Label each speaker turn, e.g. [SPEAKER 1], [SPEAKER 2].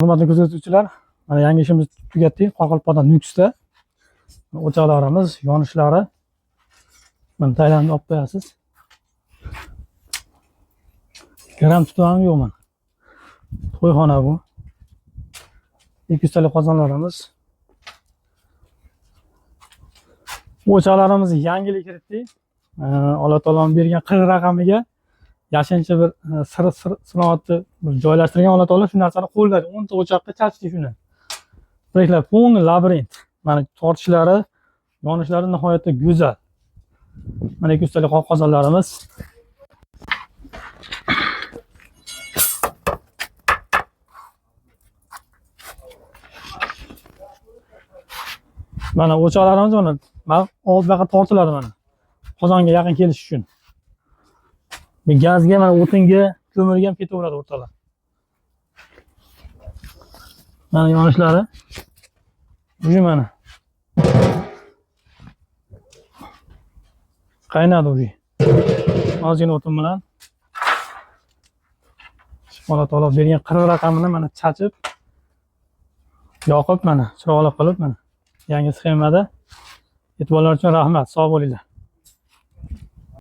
[SPEAKER 1] Hurmatli kuzatuvchilar, mana yangi ishimiz tugatdik. Qoraqalpog'iston Nukusda o'choqlarimiz yonishlari. Mana tayyorlanib olib qo'yasiz. Gram tutam yo'q mana. To'yxona bu. 200 talik qozonlarimiz. O'choqlarimizni yangilik kiritdik. Alloh taoloning bergan 40 raqamiga yashincha bir sanoatni joylashtirgan Alloh taolo shu narsani qo'lladi. 10 ta o'choqqa chachdi shuni. Projektlar ko'ngil labirint. Mana tortishlari, yonishlari nihoyatda go'zal. Mana 200 talik qozonlarimiz. Mana o'choqlarimiz mana old baqa tortiladi mana. Qozonga yaqin kelish uchun. Gazga mana o'tinga, ko'mirga ham ketaveradi o'rtalar. Mana yonishlari. Bu mana. Qaynadi bu. Ozgina o'tin bilan Alloh taolo bergan 40 raqamini mana chachib, yoqib mana chiroqli qilib mana yangi sxemada e'tiborlar uchun rahmat. Sog' bo'linglar.